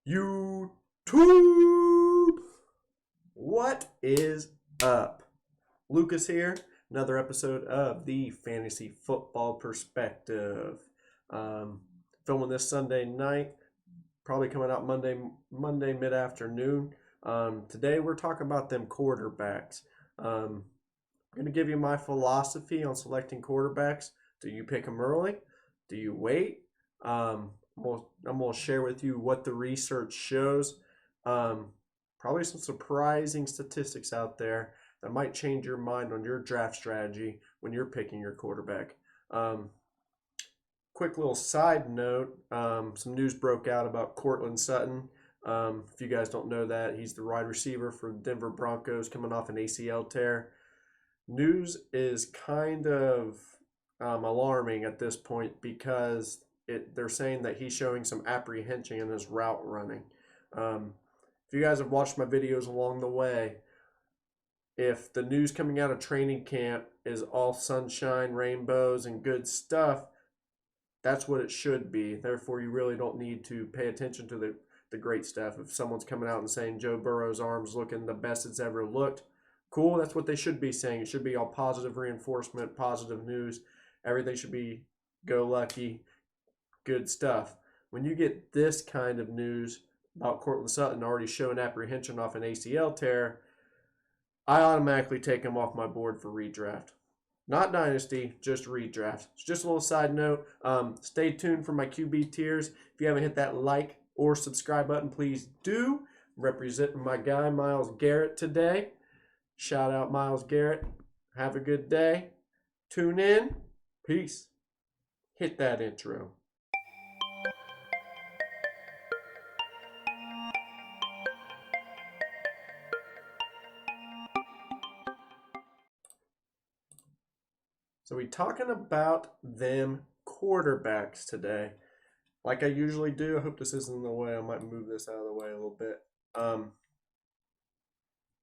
YouTube! What is up? Lucas here, another episode of the Fantasy Football Perspective. Filming this Sunday night, probably coming out Monday mid-afternoon. Today we're talking about them quarterbacks. I'm going to give you my philosophy on selecting quarterbacks. Do you pick them early? Do you wait? I'm going to share with you what the research shows. Probably some surprising statistics out there that might change your mind on your draft strategy when you're picking your quarterback. Quick little side note, some news broke out about Courtland Sutton. If you guys don't know that, he's the wide receiver for the Denver Broncos coming off an ACL tear. News is kind of alarming at this point because they're saying that he's showing some apprehension in his route running. If you guys have watched my videos along the way, if the news coming out of training camp is all sunshine, rainbows, and good stuff, that's what it should be. Therefore, you really don't need to pay attention to the great stuff. If someone's coming out and saying Joe Burrow's arm's looking the best it's ever looked, cool, that's what they should be saying. It should be all positive reinforcement, positive news. Everything should be go lucky, good stuff. When you get this kind of news about Courtland Sutton already showing apprehension off an ACL tear, I automatically take him off my board for redraft. Not dynasty, just redraft. It's just a little side note. Stay tuned for my QB tiers. If you haven't hit that like or subscribe button, please do. I'm representing my guy, Myles Garrett, today. Shout out, Myles Garrett. Have a good day. Tune in. Peace. Hit that intro. So we talking about them quarterbacks today. Like I usually do. I hope this isn't in the way. I might move this out of the way a little bit.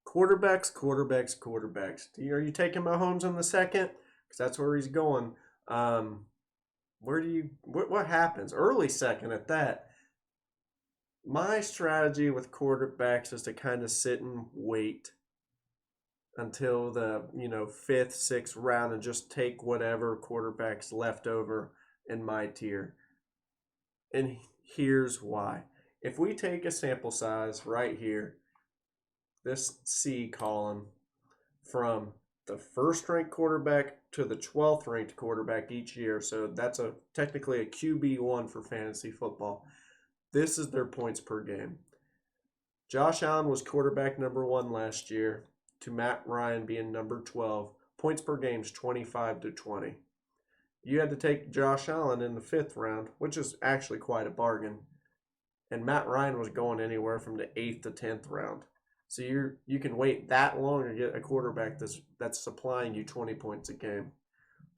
Quarterbacks. Are you taking Mahomes in the second? Because that's where he's going. What happens? Early second at that. My strategy with quarterbacks is to kind of sit and wait until the fifth, sixth round and just take whatever quarterbacks left over in my tier. And here's why. If we take a sample size right here, this C column, from the first ranked quarterback to the 12th ranked quarterback each year, so that's technically a QB1 for fantasy football. This is their points per game. Josh Allen was quarterback number 1 last year, to Matt Ryan being number 12. Points per game is 25-20. You had to take Josh Allen in the 5th round, which is actually quite a bargain. And Matt Ryan was going anywhere from the 8th to 10th round. So you can wait that long to get a quarterback that's supplying you 20 points a game.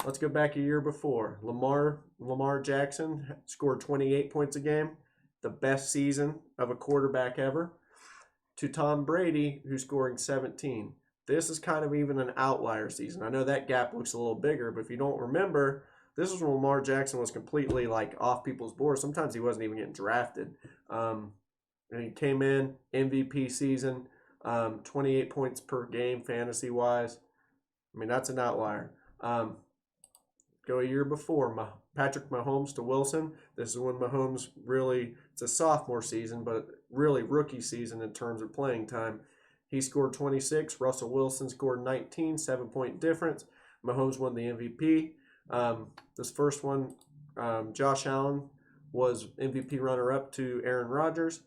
Let's go back a year before. Lamar Jackson scored 28 points a game, the best season of a quarterback ever, to Tom Brady, who's scoring 17. This is kind of even an outlier season. I know that gap looks a little bigger, but if you don't remember, this is when Lamar Jackson was completely off people's boards. Sometimes he wasn't even getting drafted. And he came in, MVP season, 28 points per game fantasy-wise. I mean, that's an outlier. Go a year before, Patrick Mahomes to Wilson. This is when Mahomes really, it's a sophomore season, but really rookie season in terms of playing time. He scored 26. Russell Wilson scored 19, 7-point difference. Mahomes won the MVP. This first one, Josh Allen was MVP runner-up to Aaron Rodgers.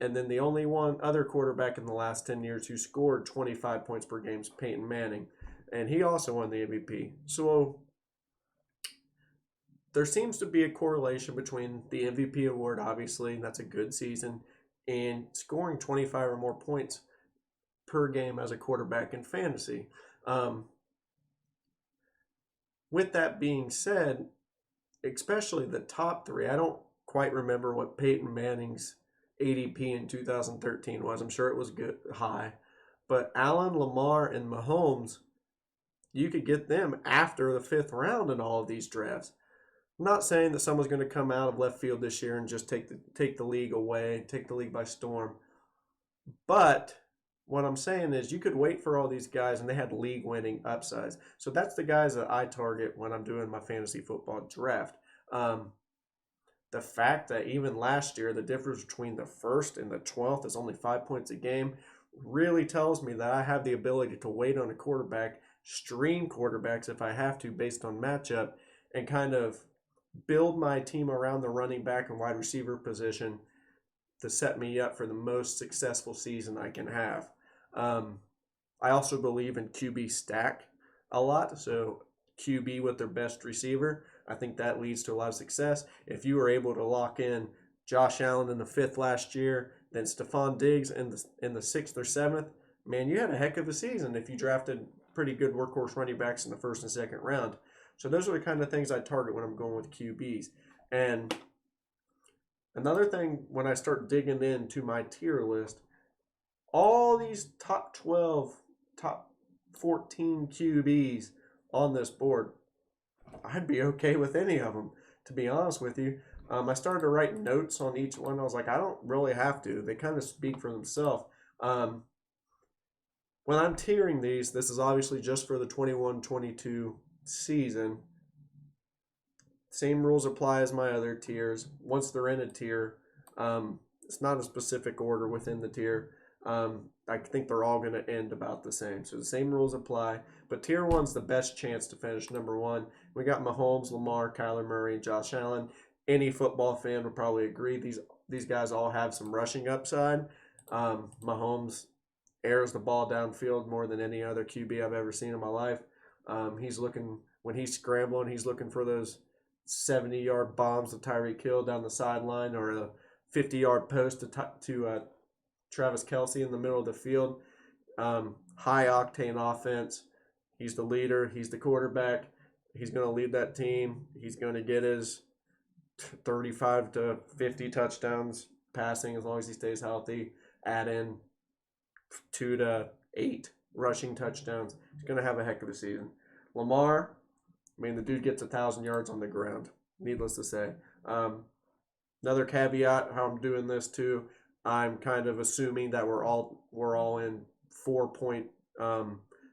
And then the only one other quarterback in the last 10 years who scored 25 points per game is Peyton Manning. And he also won the MVP. So there seems to be a correlation between the MVP award, obviously, and that's a good season, and scoring 25 or more points per game as a quarterback in fantasy. With that being said, especially the top 3, I don't quite remember what Peyton Manning's ADP in 2013 was. I'm sure it was good, high. But Allen, Lamar, and Mahomes, you could get them after the 5th round in all of these drafts. I'm not saying that someone's going to come out of left field this year and just take the league away, take the league by storm. But what I'm saying is you could wait for all these guys and they had league winning upsides. So that's the guys that I target when I'm doing my fantasy football draft. Um, the fact that even last year the difference between the first and the 12th is only 5 points a game really tells me that I have the ability to wait on a quarterback, stream quarterbacks if I have to based on matchup, and kind of build my team around the running back and wide receiver position to set me up for the most successful season I can have. Um, I also believe in QB stack a lot. So QB with their best receiver, I think that leads to a lot of success. If you were able to lock in Josh Allen in the fifth last year, then Stephon Diggs in the sixth or seventh, man, you had a heck of a season if you drafted pretty good workhorse running backs in the first and second round. So those are the kind of things I target when I'm going with QBs. And another thing, when I start digging into my tier list, all these top 12, top 14 QBs on this board, I'd be okay with any of them, to be honest with you. I started to write notes on each one. I was like, I don't really have to. They kind of speak for themselves. Um, when I'm tiering these, this is obviously just for the 21-22 season. Same rules apply as my other tiers. Once they're in a tier, it's not a specific order within the tier. I think they're all going to end about the same. So the same rules apply. But tier one's the best chance to finish number one. We got Mahomes, Lamar, Kyler Murray, and Josh Allen. Any football fan would probably agree these guys all have some rushing upside. Mahomes airs the ball downfield more than any other QB I've ever seen in my life. He's looking when he's scrambling, he's looking for those 70-yard bombs to Tyreek Hill down the sideline or a 50-yard post to Travis Kelce in the middle of the field. High octane offense. He's the leader. He's the quarterback. He's going to lead that team. He's going to get his 35 to 50 touchdowns passing as long as he stays healthy. Add in 2 to 8 rushing touchdowns. He's going to have a heck of a season. Lamar, I mean, the dude gets 1,000 yards on the ground, needless to say. Another caveat, how I'm doing this too, I'm kind of assuming that we're all in 4-point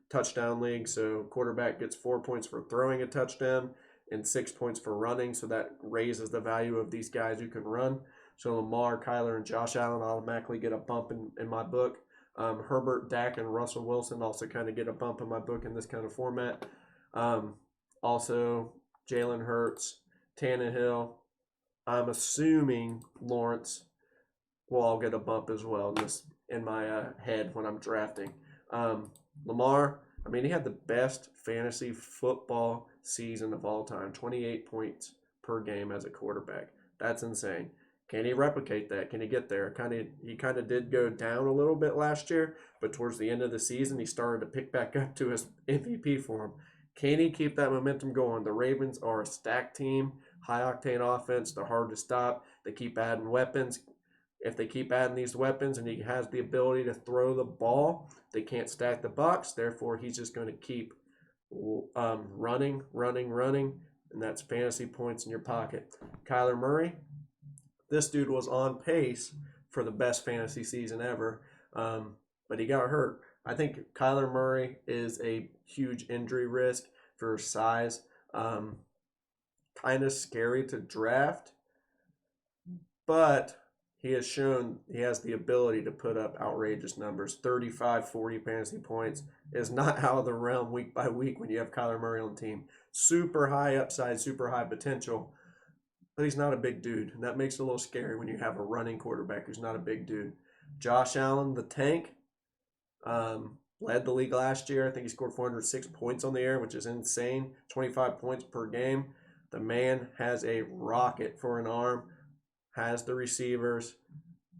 touchdown league. So quarterback gets 4 points for throwing a touchdown and 6 points for running. So that raises the value of these guys who can run. So Lamar, Kyler, and Josh Allen automatically get a bump in my book. Herbert, Dak, and Russell Wilson also kind of get a bump in my book in this kind of format. Also, Jalen Hurts, Tannehill. I'm assuming Lawrence will all get a bump as well in my head when I'm drafting. Lamar, I mean, he had the best fantasy football season of all time, 28 points per game as a quarterback. That's insane. Can he replicate that? Can he get there? He kind of did go down a little bit last year, but towards the end of the season, he started to pick back up to his MVP form. Can he keep that momentum going? The Ravens are a stacked team, high octane offense. They're hard to stop. They keep adding weapons. If they keep adding these weapons and he has the ability to throw the ball, they can't stack the box. Therefore, he's just going to keep running, and that's fantasy points in your pocket. Kyler Murray, this dude was on pace for the best fantasy season ever, but he got hurt. I think Kyler Murray is a huge injury risk for size. Kind of scary to draft, but he has shown he has the ability to put up outrageous numbers. 35, 40 fantasy points is not out of the realm week by week when you have Kyler Murray on the team. Super high upside, super high potential, but he's not a big dude. And that makes it a little scary when you have a running quarterback who's not a big dude. Josh Allen, the tank, led the league last year. I think he scored 406 points on the air, which is insane. 25 points per game. The man has a rocket for an arm, has the receivers.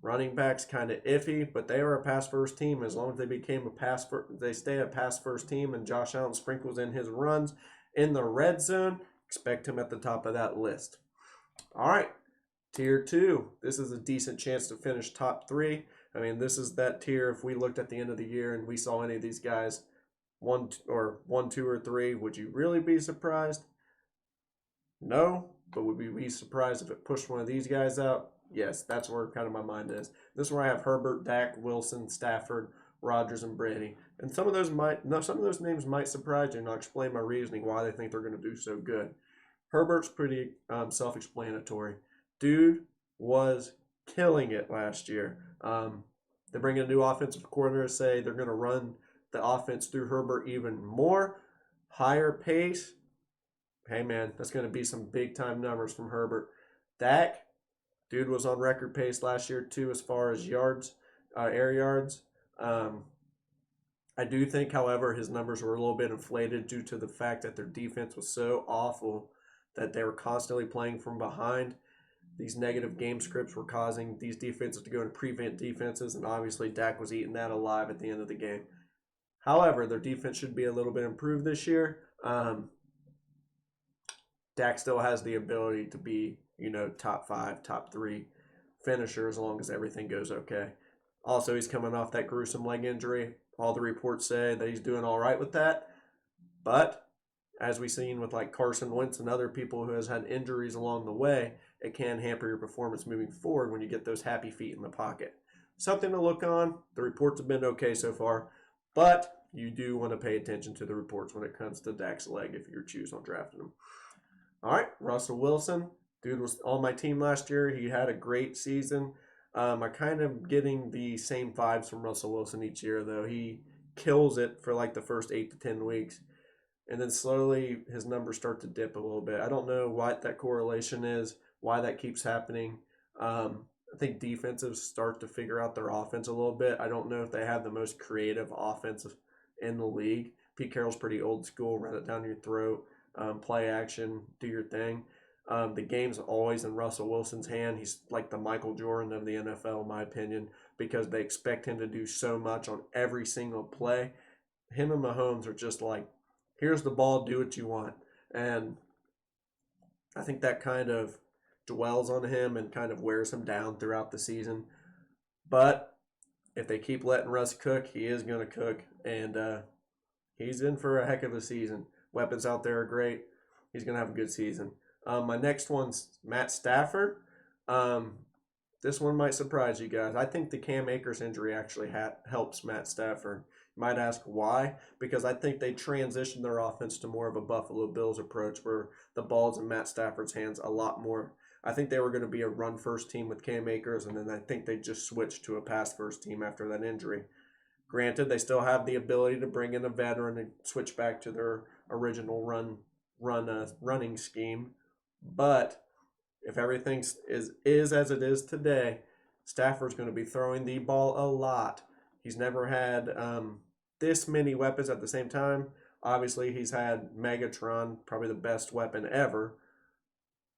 Running backs kind of iffy, but they are a pass first team. As long as they stay a pass first team, and Josh Allen sprinkles in his runs in the red zone, expect him at the top of that list. All right, tier 2. This is a decent chance to finish top 3. I mean, this is that tier. If we looked at the end of the year and we saw any of these guys 1, 2, or 3, would you really be surprised? No, but would we be surprised if it pushed one of these guys out? Yes, that's where kind of my mind is. This is where I have Herbert, Dak, Wilson, Stafford, Rodgers, and Brady. And some of those names might surprise you, and I'll explain my reasoning why they think they're going to do so good. Herbert's pretty self-explanatory. Dude was killing it last year. They bring in a new offensive coordinator, say they're going to run the offense through Herbert even more, higher pace. Hey man, that's going to be some big time numbers from Herbert. Dak, dude was on record pace last year too as far as yards, air yards. I do think, however, his numbers were a little bit inflated due to the fact that their defense was so awful that they were constantly playing from behind. These negative game scripts were causing these defenses to go into prevent defenses, and obviously Dak was eating that alive at the end of the game. However, their defense should be a little bit improved this year. Dak still has the ability to be, top 5, top 3 finisher as long as everything goes okay. Also, he's coming off that gruesome leg injury. All the reports say that he's doing all right with that. But as we've seen with like Carson Wentz and other people who has had injuries along the way, it can hamper your performance moving forward when you get those happy feet in the pocket. Something to look on. The reports have been okay so far, but you do want to pay attention to the reports when it comes to Dak's leg if you're choosing on drafting him. All right, Russell Wilson. Dude was on my team last year. He had a great season. I kind of getting the same vibes from Russell Wilson each year, though. He kills it for like the first 8 to 10 weeks. And then slowly his numbers start to dip a little bit. I don't know what that correlation is, why that keeps happening. I think defensives start to figure out their offense a little bit. I don't know if they have the most creative offense in the league. Pete Carroll's pretty old school, run it down your throat, play action, do your thing. The game's always in Russell Wilson's hand. He's like the Michael Jordan of the NFL, in my opinion, because they expect him to do so much on every single play. Him and Mahomes are just like, here's the ball, do what you want. And I think that kind of dwells on him and kind of wears him down throughout the season. But if they keep letting Russ cook, he is going to cook. And he's in for a heck of a season. Weapons out there are great. He's going to have a good season. My next one's Matt Stafford. This one might surprise you guys. I think the Cam Akers injury actually helps Matt Stafford. You might ask why? Because I think they transitioned their offense to more of a Buffalo Bills approach where the ball's in Matt Stafford's hands a lot more. I think they were going to be a run-first team with Cam Akers, and then I think they just switched to a pass-first team after that injury. Granted, they still have the ability to bring in a veteran and switch back to their original running scheme. But if everything is as it is today, Stafford's going to be throwing the ball a lot. He's never had this many weapons at the same time. Obviously, he's had Megatron, probably the best weapon ever.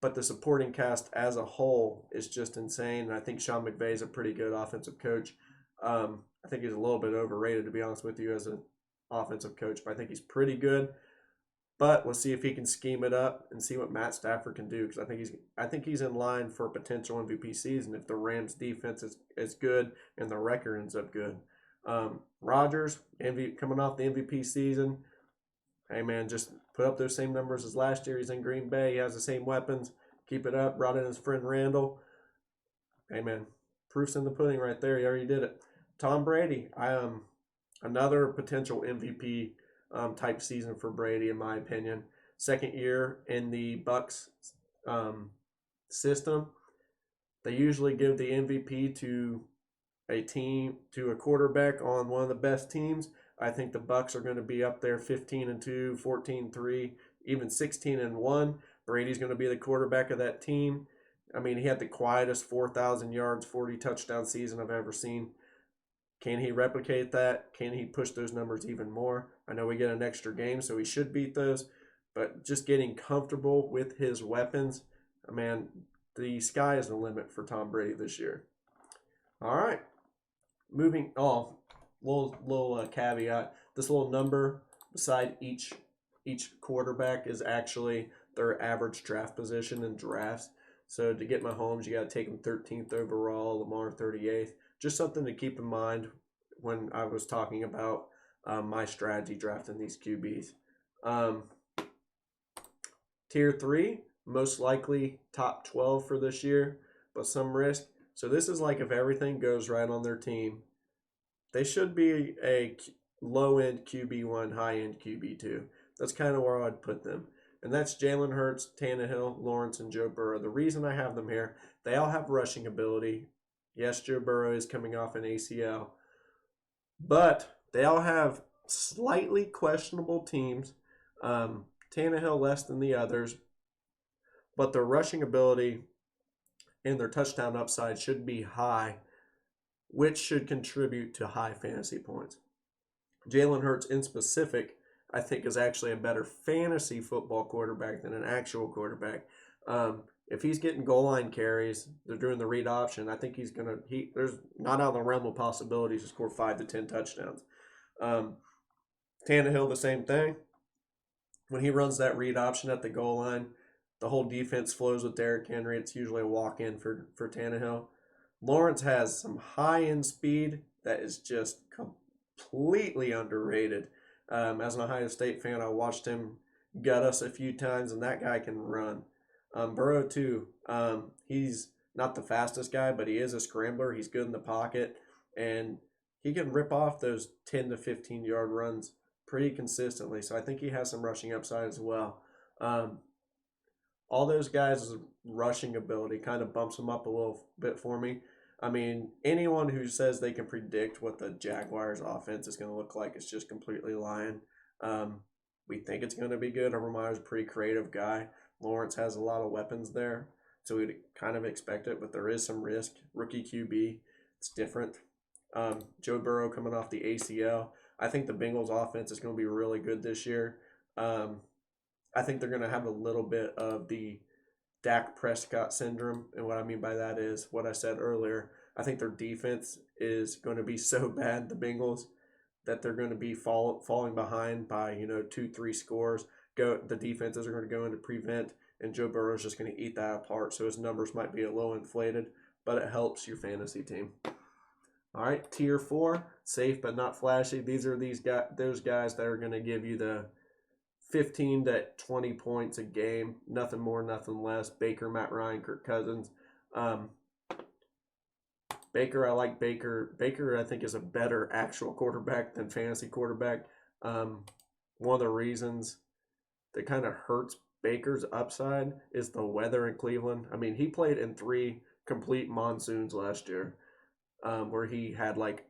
But the supporting cast as a whole is just insane. And I think Sean McVay is a pretty good offensive coach. I think he's a little bit overrated, to be honest with you, as an offensive coach. But I think he's pretty good. But we'll see if he can scheme it up and see what Matt Stafford can do, because I think he's in line for a potential MVP season if the Rams defense is good and the record ends up good. Rodgers, coming off the MVP season, hey man, just put up those same numbers as last year. He's in Green Bay. He has the same weapons. Keep it up. Brought in his friend Randall. Hey man, proof's in the pudding right there. He already did it. Tom Brady, another potential MVP type season for Brady, in my opinion. Second year in the Bucks system. They usually give the MVP to a quarterback on one of the best teams. I think the Bucks are going to be up there 15-2, 14-3, even 16-1. Brady's going to be the quarterback of that team. I mean, he had the quietest 4,000 yards, 40 touchdown season I've ever seen. Can he replicate that? Can he push those numbers even more? I know we get an extra game, so he should beat those. But just getting comfortable with his weapons, man, the sky is the limit for Tom Brady this year. All right. Moving on, little caveat. This little number beside each quarterback is actually their average draft position in drafts. So to get Mahomes, you got to take him 13th overall, Lamar 38th. Just something to keep in mind when I was talking about my strategy drafting these QBs. Tier 3, most likely top 12 for this year, but some risk. So this is like if everything goes right on their team, they should be a low end QB1, high end QB2. That's kind of where I'd put them. And that's Jalen Hurts, Tannehill, Lawrence, and Joe Burrow. The reason I have them here, they all have rushing ability. Yes, Joe Burrow is coming off an ACL, but they all have slightly questionable teams. Tannehill less than the others, but their rushing ability and their touchdown upside should be high, which should contribute to high fantasy points. Jalen Hurts, in specific, I think is actually a better fantasy football quarterback than an actual quarterback. If he's getting goal line carries, they're doing the read option. I think he's gonna. There's not out of the realm of possibilities to score 5 to 10 touchdowns. Tannehill, the same thing. When he runs that read option at the goal line, the whole defense flows with Derrick Henry. It's usually a walk in for Tannehill. Lawrence has some high end speed that is just completely underrated. As an Ohio State fan, I watched him gut us a few times, and that guy can run. Burrow, too. He's not the fastest guy, but he is a scrambler. He's good in the pocket, and he can rip off those 10 to 15 yard runs pretty consistently. So I think he has some rushing upside as well. All those guys' rushing ability kind of bumps them up a little bit for me. I mean, anyone who says they can predict what the Jaguars' offense is going to look like is just completely lying. We think it's going to be good. Urban Meyer's a pretty creative guy. Lawrence has a lot of weapons there, so we'd kind of expect it, but there is some risk. Rookie QB, it's different. Joe Burrow coming off the ACL. I think the Bengals' offense is going to be really good this year. I think they're going to have a little bit of the Dak Prescott syndrome, and what I mean by that is what I said earlier. I think their defense is going to be so bad, the Bengals, that they're going to be falling behind by 2-3 scores. The defenses are going to go into prevent, and Joe Burrow is just going to eat that apart. So his numbers might be a little inflated, but it helps your fantasy team. All right, tier 4, safe but not flashy. These are those guys that are going to give you the 15 to 20 points a game, nothing more, nothing less. Baker, Matt Ryan, Kirk Cousins. Baker, I like Baker. Baker, I think, is a better actual quarterback than fantasy quarterback. One of the reasons that kind of hurts Baker's upside is the weather in Cleveland. I mean, he played in 3 complete monsoons last year, where he had like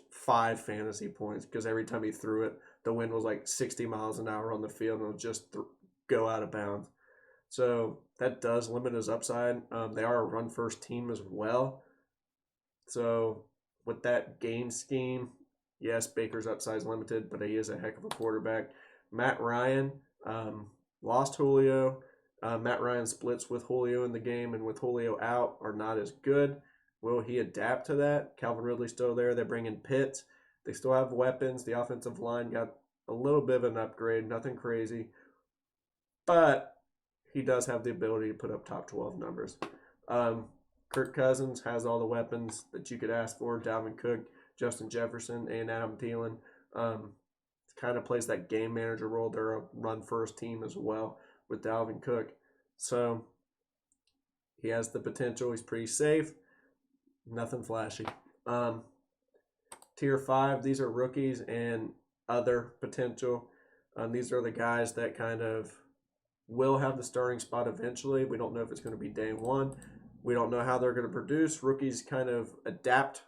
5 fantasy points because every time he threw it, the wind was like 60 miles an hour on the field and it would just go out of bounds. So that does limit his upside. They are a run-first team as well. So with that game scheme, yes, Baker's upside is limited, but he is a heck of a quarterback. Matt Ryan lost Julio. Matt Ryan splits with Julio in the game, and with Julio out are not as good. Will he adapt to that? Calvin Ridley's still there. They bring in Pitts. They still have weapons. The offensive line got a little bit of an upgrade, nothing crazy. But he does have the ability to put up top 12 numbers. Kirk Cousins has all the weapons that you could ask for. Dalvin Cook, Justin Jefferson, and Adam Thielen. Kind of plays that game manager role. They're a run-first team as well with Dalvin Cook. So he has the potential. He's pretty safe. Nothing flashy. Tier 5, these are rookies and other potential. These are the guys that kind of will have the starting spot eventually. We don't know if it's going to be day 1. We don't know how they're going to produce. Rookies kind of adapt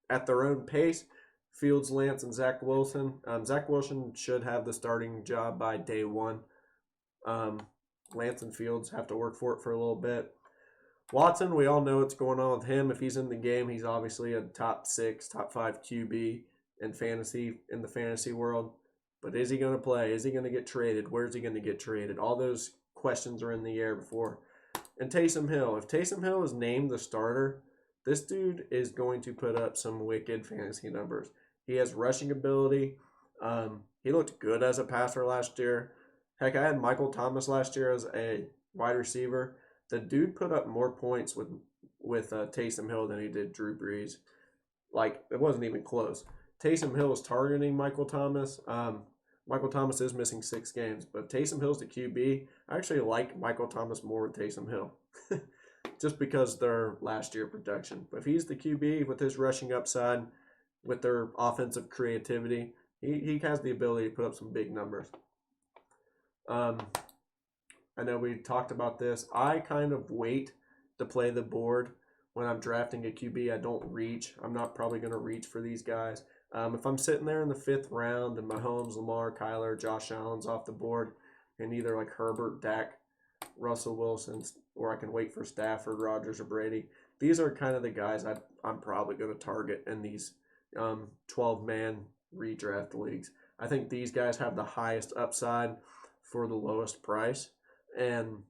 at their own pace. Fields, Lance, and Zach Wilson. Zach Wilson should have the starting job by day 1. Lance and Fields have to work for it for a little bit. Watson, we all know what's going on with him. If he's in the game, he's obviously a top 6, top 5 QB in the fantasy world. But is he going to play? Is he going to get traded? Where's he going to get traded? All those questions are in the air before. And Taysom Hill. If Taysom Hill is named the starter, this dude is going to put up some wicked fantasy numbers. He has rushing ability. He looked good as a passer last year. Heck, I had Michael Thomas last year as a wide receiver. The dude put up more points with Taysom Hill than he did Drew Brees. Like, it wasn't even close. Taysom Hill is targeting Michael Thomas. Michael Thomas is missing 6 games, but Taysom Hill's the QB. I actually like Michael Thomas more than Taysom Hill, just because their last year production. But if he's the QB with his rushing upside, with their offensive creativity, he has the ability to put up some big numbers. I know we talked about this. I kind of wait to play the board when I'm drafting a QB. I don't reach. I'm not probably going to reach for these guys. If I'm sitting there in the 5th round and Mahomes, Lamar, Kyler, Josh Allen's off the board, and either like Herbert, Dak, Russell Wilson, or I can wait for Stafford, Rodgers, or Brady, these are kind of the guys I'm probably going to target in these 12-man redraft leagues. I think these guys have the highest upside for the lowest price. And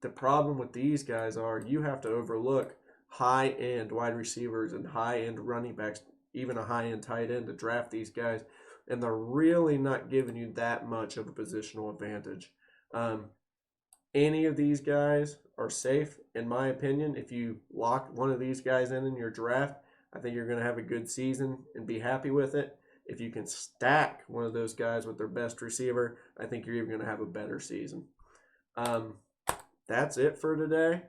the problem with these guys are you have to overlook high-end wide receivers and high-end running backs, even a high-end tight end to draft these guys, and they're really not giving you that much of a positional advantage. Any of these guys are safe, in my opinion. If you lock one of these guys in your draft, I think you're going to have a good season and be happy with it. If you can stack one of those guys with their best receiver, I think you're even going to have a better season. That's it for today.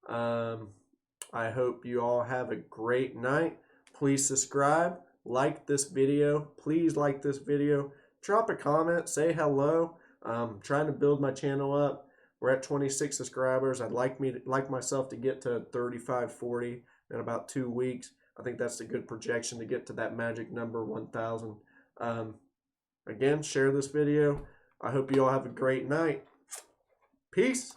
I hope you all have a great night. Please subscribe, like this video. Please like this video. Drop a comment, say hello. I'm trying to build my channel up. We're at 26 subscribers. I'd like myself to get to 35, 40 in about 2 weeks. I think that's a good projection to get to that magic number 1,000. Again, share this video. I hope you all have a great night. Peace.